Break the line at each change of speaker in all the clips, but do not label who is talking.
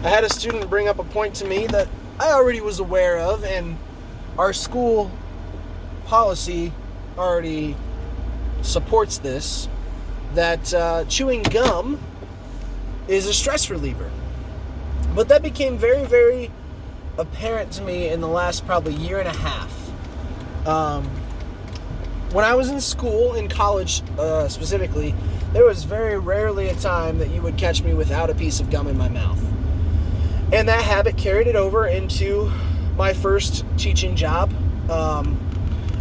I had a student bring up a point to me that I already was aware of, and our school policy already supports this, that chewing gum is a stress reliever. But that became very, very apparent to me in the last probably year and a half. When I was in school, in college specifically, there was very rarely a time that you would catch me without a piece of gum in my mouth. And that habit carried it over into my first teaching job.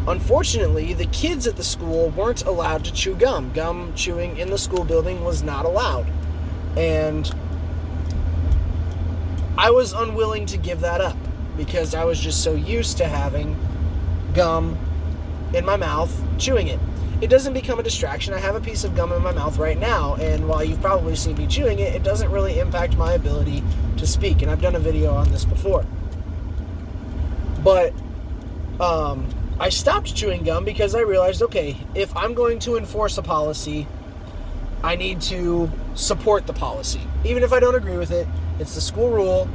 Unfortunately, the kids at the school weren't allowed to chew gum. Gum chewing in the school building was not allowed. And I was unwilling to give that up because I was just so used to having gum in my mouth, chewing it. It doesn't become a distraction. I have a piece of gum in my mouth right now, and while you've probably seen me chewing it, it doesn't really impact my ability to speak, and I've done a video on this before. But I stopped chewing gum because I realized, okay, if I'm going to enforce a policy, I need to support the policy. Even if I don't agree with it, it's the school rule.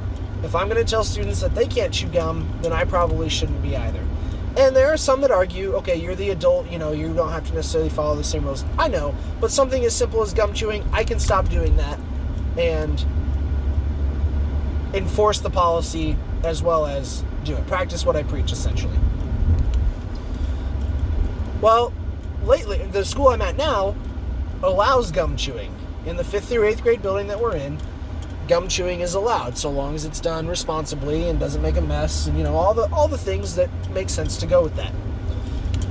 If I'm going to tell students that they can't chew gum, then I probably shouldn't be either. And there are some that argue, okay, you're the adult, you don't have to necessarily follow the same rules. I know, but something as simple as gum chewing, I can stop doing that and enforce the policy as well as do it. Practice what I preach, essentially. Well, lately, the school I'm at now allows gum chewing. In the 5th through 8th grade building that we're in, gum chewing is allowed, so long as it's done responsibly and doesn't make a mess, and all the things that make sense to go with that.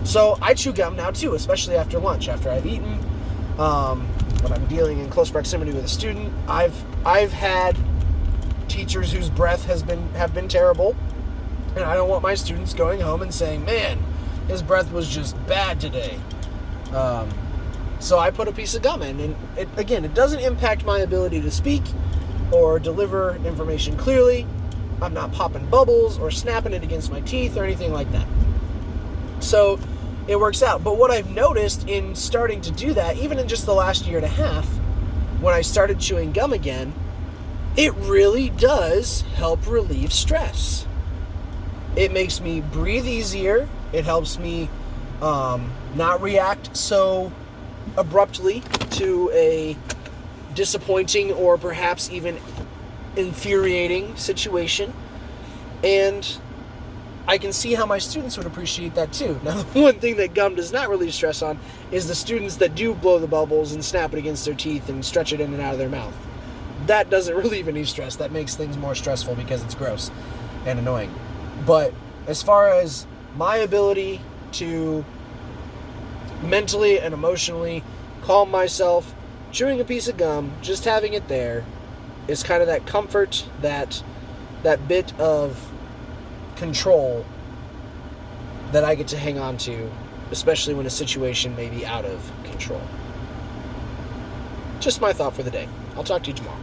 So I chew gum now too, especially after lunch, after I've eaten. When I'm dealing in close proximity with a student, I've had teachers whose breath have been terrible, and I don't want my students going home and saying, "Man, his breath was just bad today." So I put a piece of gum in, and it doesn't impact my ability to speak or deliver information clearly. I'm not popping bubbles or snapping it against my teeth or anything like that. So it works out. But what I've noticed in starting to do that, even in just the last year and a half, when I started chewing gum again, it really does help relieve stress. It makes me breathe easier. It helps me not react so abruptly to a disappointing or perhaps even infuriating situation, and I can see how my students would appreciate that too. Now, the one thing that gum does not relieve stress on is the students that do blow the bubbles and snap it against their teeth and stretch it in and out of their mouth. That doesn't relieve any stress. That makes things more stressful because it's gross and annoying. But as far as my ability to mentally and emotionally calm myself, chewing a piece of gum, just having it there, is kind of that comfort, that bit of control that I get to hang on to, especially when a situation may be out of control. Just my thought for the day. I'll talk to you tomorrow.